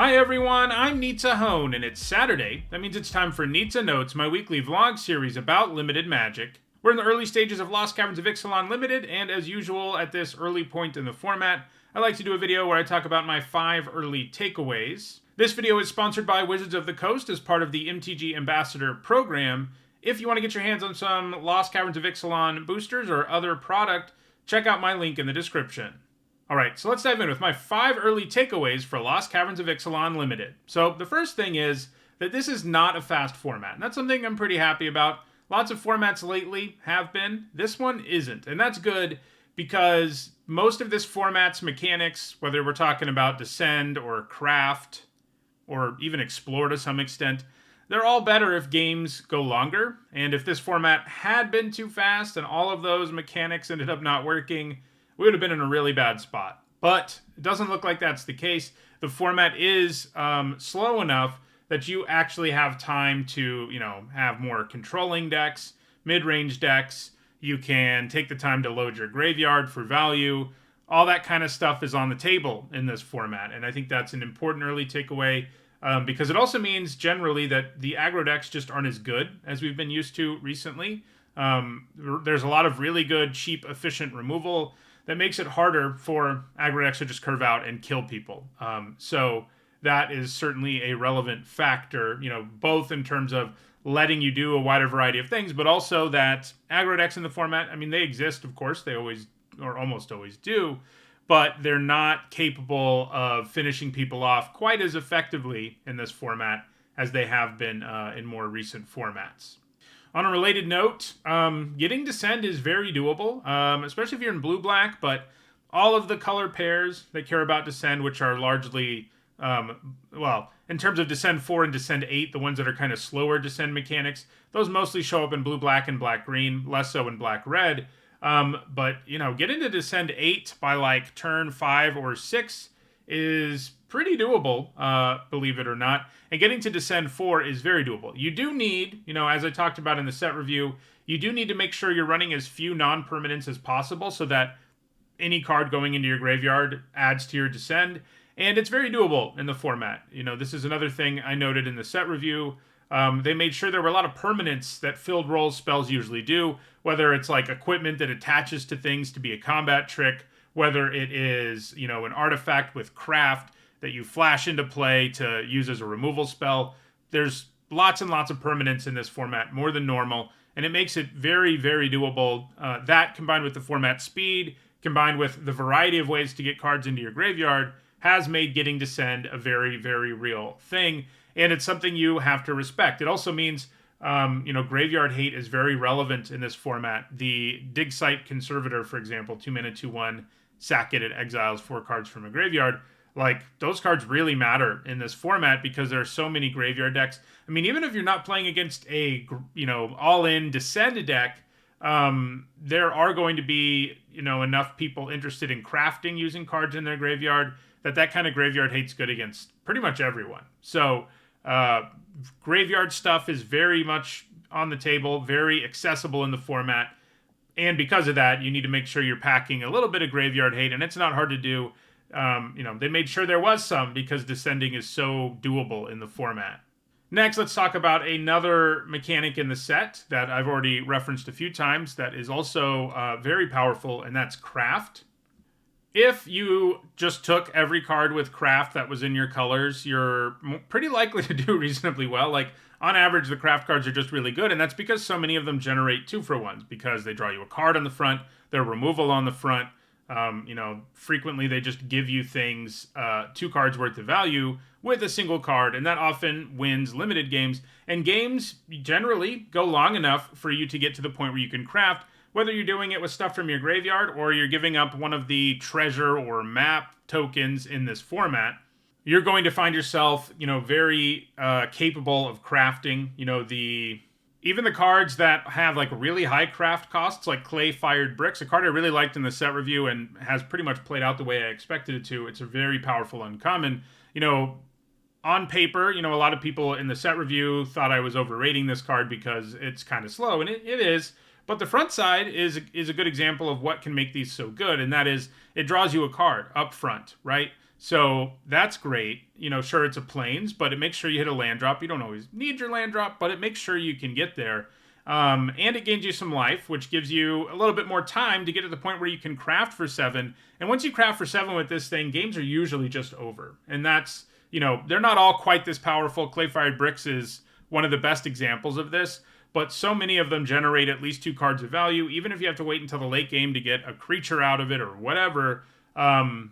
Hi everyone, I'm Ixalan, and it's Saturday. That means it's time for Nitsa Notes, my weekly vlog series about limited magic. We're in the early stages of Lost Caverns of Ixalan Limited, and as usual at this early point in the format, I like to do a video where I talk about my 5 early takeaways. This video is sponsored by Wizards of the Coast as part of the MTG Ambassador program. If you want to get your hands on some Lost Caverns of Ixalan boosters or other product, check out my link in the description. Alright, so let's dive in with my 5 early takeaways for Lost Caverns of Ixalan Limited. So the first thing is that this is not a fast format, and that's something I'm pretty happy about. Lots of formats lately have been. This one isn't, and that's good because most of this format's mechanics, whether we're talking about Descend or Craft or even Explore to some extent, they're all better if games go longer. And if this format had been too fast and all of those mechanics ended up not working, we would have been in a really bad spot. But it doesn't look like that's the case. The format is slow enough that you actually have time to, have more controlling decks, mid-range decks. You can take the time to load your graveyard for value. All that kind of stuff is on the table in this format. And I think that's an important early takeaway because it also means generally that the aggro decks just aren't as good as we've been used to recently. There's a lot of really good, cheap, efficient removal that makes it harder for aggro decks to just curve out and kill people. So that is certainly a relevant factor, both in terms of letting you do a wider variety of things, but also that aggro decks in the format, they exist, of course, they always, or almost always do, but they're not capable of finishing people off quite as effectively in this format as they have been in more recent formats. On a related note, getting Descend is very doable, especially if you're in blue-black, but all of the color pairs that care about Descend, which are largely, in terms of Descend 4 and Descend 8, the ones that are kind of slower Descend mechanics, those mostly show up in blue-black and black-green, less so in black-red. But, getting to Descend 8 by, turn 5 or 6 is pretty doable, believe it or not. And getting to Descend 4 is very doable. You do need, as I talked about in the set review, you do need to make sure you're running as few non-permanents as possible so that any card going into your graveyard adds to your Descend. And it's very doable in the format. This is another thing I noted in the set review. They made sure there were a lot of permanents that filled roles spells usually do, whether it's like equipment that attaches to things to be a combat trick, whether it is, an artifact with craft that you flash into play to use as a removal spell. There's lots and lots of permanents in this format, more than normal, and it makes it very, very doable. That combined with the format speed, combined with the variety of ways to get cards into your graveyard, has made getting Descend a very, very real thing, and it's something you have to respect. It also means, graveyard hate is very relevant in this format. The Dig Site Conservator, for example, 2-mana, 2/1, sack it exiles 4 cards from a graveyard. Those cards really matter in this format because there are so many graveyard decks. Even if you're not playing against a, all-in Descend deck, there are going to be, enough people interested in crafting using cards in their graveyard that kind of graveyard hate's good against pretty much everyone. So, graveyard stuff is very much on the table, very accessible in the format. And because of that, you need to make sure you're packing a little bit of graveyard hate, and it's not hard to do. They made sure there was some because descending is so doable in the format. Next, let's talk about another mechanic in the set that I've already referenced a few times that is also very powerful, and that's craft. If you just took every card with craft that was in your colors, you're pretty likely to do reasonably well. On average, the craft cards are just really good, and that's because so many of them generate 2-for-1s, because they draw you a card on the front, they're removal on the front. Frequently they just give you things, 2 cards worth of value with a single card, and that often wins limited games. And games generally go long enough for you to get to the point where you can craft, whether you're doing it with stuff from your graveyard or you're giving up one of the treasure or map tokens in this format. You're going to find yourself, very capable of crafting. Even the cards that have really high craft costs, like Clay Fired Bricks, a card I really liked in the set review and has pretty much played out the way I expected it to. It's a very powerful uncommon. On paper, a lot of people in the set review thought I was overrating this card because it's kind of slow, and it is. But the front side is a good example of what can make these so good, and that is it draws you a card up front, right? So that's great. Sure, it's a plains, but it makes sure you hit a land drop. You don't always need your land drop, but it makes sure you can get there. And it gains you some life, which gives you a little bit more time to get to the point where you can craft for 7. And once you craft for 7 with this thing, games are usually just over. And that's, they're not all quite this powerful. Clay-Fired Bricks is one of the best examples of this, but so many of them generate at least 2 cards of value. Even if you have to wait until the late game to get a creature out of it or whatever,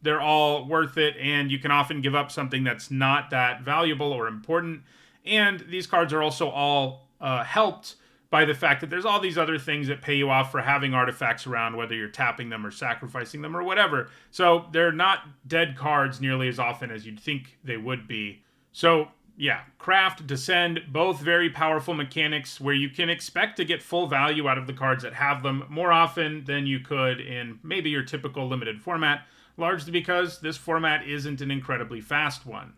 they're all worth it, and you can often give up something that's not that valuable or important. And these cards are also all helped by the fact that there's all these other things that pay you off for having artifacts around, whether you're tapping them or sacrificing them or whatever. So they're not dead cards nearly as often as you'd think they would be. So yeah, Craft, Descend, both very powerful mechanics where you can expect to get full value out of the cards that have them more often than you could in maybe your typical limited format, largely because this format isn't an incredibly fast one.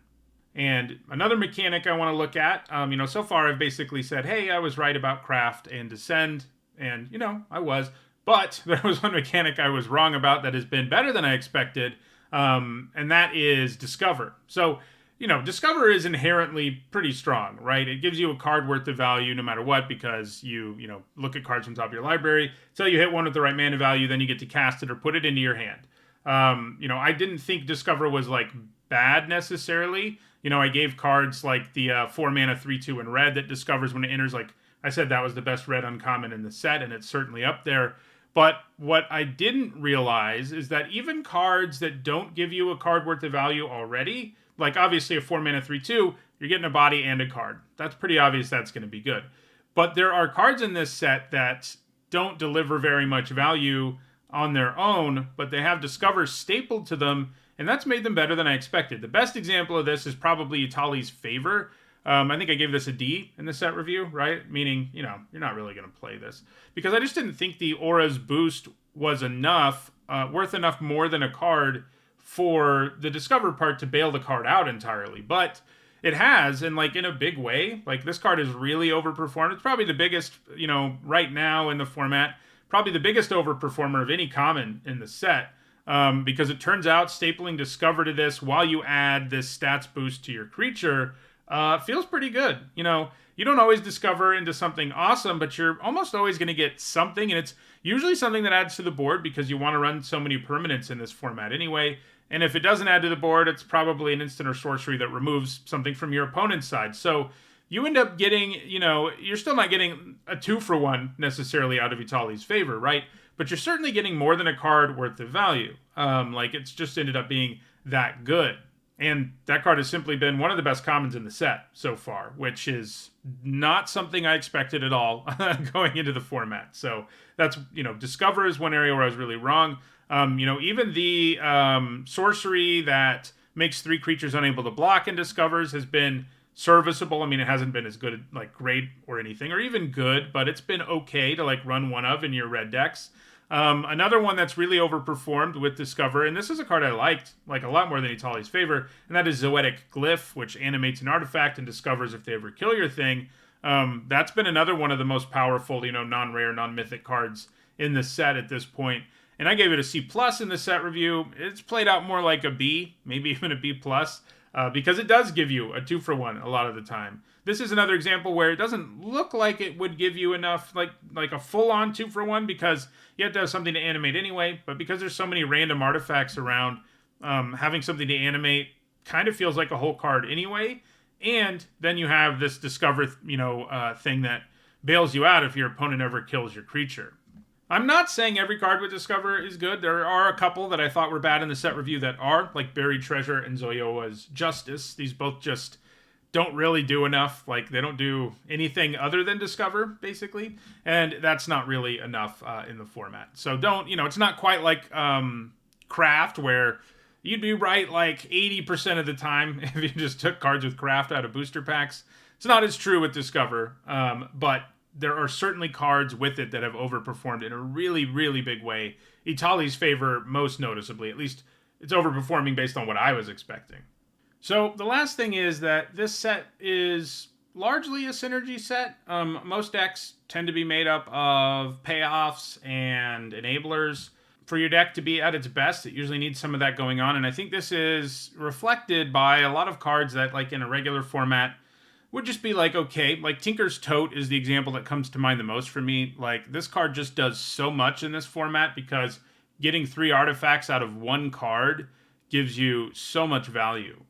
And another mechanic I want to look at, so far I've basically said, hey, I was right about Craft and Descend, and, I was. But there was one mechanic I was wrong about that has been better than I expected, and that is Discover. So, Discover is inherently pretty strong, right? It gives you a card worth of value no matter what, because you look at cards from top of your library, till you hit one with the right mana value, then you get to cast it or put it into your hand. I didn't think Discover was, bad necessarily. I gave cards like the 4 mana 3/2 in red that discovers when it enters. Like I said, that was the best red uncommon in the set, and it's certainly up there. But what I didn't realize is that even cards that don't give you a card worth of value already, like obviously a 4 mana 3/2, you're getting a body and a card. That's pretty obvious that's going to be good. But there are cards in this set that don't deliver very much value on their own, but they have Discover stapled to them, and that's made them better than I expected. The best example of this is probably Itali's Favor. I think I gave this a D in the set review, right? Meaning, you're not really going to play this. Because I just didn't think the Aura's boost was enough, worth enough more than a card for the Discover part to bail the card out entirely. But it has, and in a big way. This card is really overperformed. It's probably the biggest, right now in the format, probably the biggest overperformer of any common in the set. Because it turns out stapling Discover to this while you add this stats boost to your creature feels pretty good. You don't always discover into something awesome, but you're almost always going to get something, and it's usually something that adds to the board because you want to run so many permanents in this format anyway. And if it doesn't add to the board, it's probably an instant or sorcery that removes something from your opponent's side. So you end up getting, you're still not getting a 2-for-1 necessarily out of Itali's Favor, right? But you're certainly getting more than a card worth of value. It's just ended up being that good. And that card has simply been one of the best commons in the set so far, which is not something I expected at all going into the format. So that's, Discover is one area where I was really wrong. Even the sorcery that makes 3 creatures unable to block and discovers has been serviceable. I mean, it hasn't been as good, great or anything, or even good, but it's been okay to run one of in your red decks. Another one that's really overperformed with Discover, and this is a card I liked a lot more than Itali's Favor, and that is Zoetic Glyph, which animates an artifact and discovers if they ever kill your thing. That's been another one of the most powerful, non-rare, non-mythic cards in the set at this point. And I gave it a C+ in the set review. It's played out more like a B, maybe even a B+, because it does give you a 2-for-1 a lot of the time. This is another example where it doesn't look like it would give you enough, like a full-on 2-for-1, because you have to have something to animate anyway, but because there's so many random artifacts around, having something to animate kind of feels like a whole card anyway, and then you have this Discover, thing that bails you out if your opponent ever kills your creature. I'm not saying every card with Discover is good. There are a couple that I thought were bad in the set review that are, like Buried Treasure and Zoyoa's Justice. These both just don't really do enough. They don't do anything other than Discover, basically. And that's not really enough in the format. So don't, it's not quite like Craft, where you'd be right 80% of the time if you just took cards with Craft out of booster packs. It's not as true with Discover, but there are certainly cards with it that have overperformed in a really, really big way. Itali's Favor, most noticeably. At least it's overperforming based on what I was expecting. So the last thing is that this set is largely a synergy set. Most decks tend to be made up of payoffs and enablers. for your deck to be at its best, it usually needs some of that going on. And I think this is reflected by a lot of cards that, like in a regular format, would just be like, okay, like Tinker's Tote is the example that comes to mind the most for me. Like, this card just does so much in this format because getting 3 artifacts out of 1 card gives you so much value.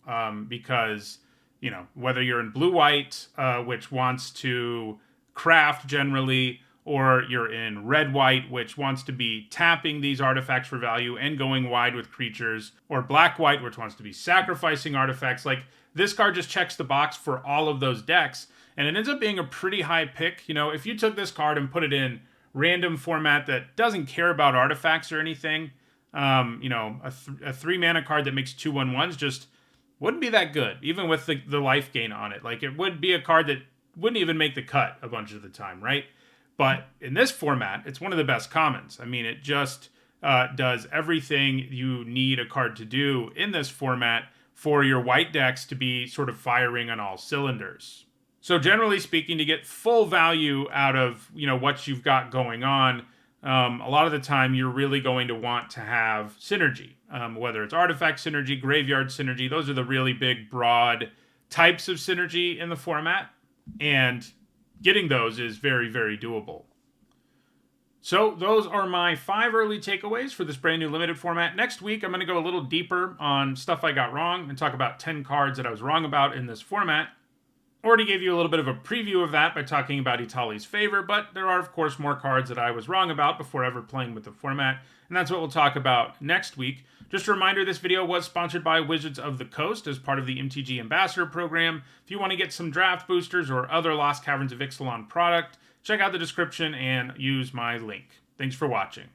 Because, you know, whether you're in blue-white, which wants to craft generally, or you're in red-white, which wants to be tapping these artifacts for value and going wide with creatures, or black-white, which wants to be sacrificing artifacts, like, this card just checks the box for all of those decks, and it ends up being a pretty high pick. You know, if you took this card and put it in random format that doesn't care about artifacts or anything, you know, a 3-mana card that makes 2/1/1s just wouldn't be that good, even with the life gain on it. Like, it would be a card that wouldn't even make the cut a bunch of the time, right? But in this format, it's one of the best commons. I mean, it just does everything you need a card to do in this format for your white decks to be sort of firing on all cylinders. So generally speaking, to get full value out of, you know, what you've got going on, a lot of the time you're really going to want to have synergy. Whether it's artifact synergy, graveyard synergy, those are the really big, broad types of synergy in the format. And getting those is very, very doable. So those are my 5 early takeaways for this brand new limited format. Next week, I'm going to go a little deeper on stuff I got wrong and talk about 10 cards that I was wrong about in this format. Already gave you a little bit of a preview of that by talking about Italy's Favor, but there are, of course, more cards that I was wrong about before ever playing with the format, and that's what we'll talk about next week. Just a reminder, this video was sponsored by Wizards of the Coast as part of the MTG Ambassador Program. If you want to get some draft boosters or other Lost Caverns of Ixalan product, check out the description and use my link. Thanks for watching.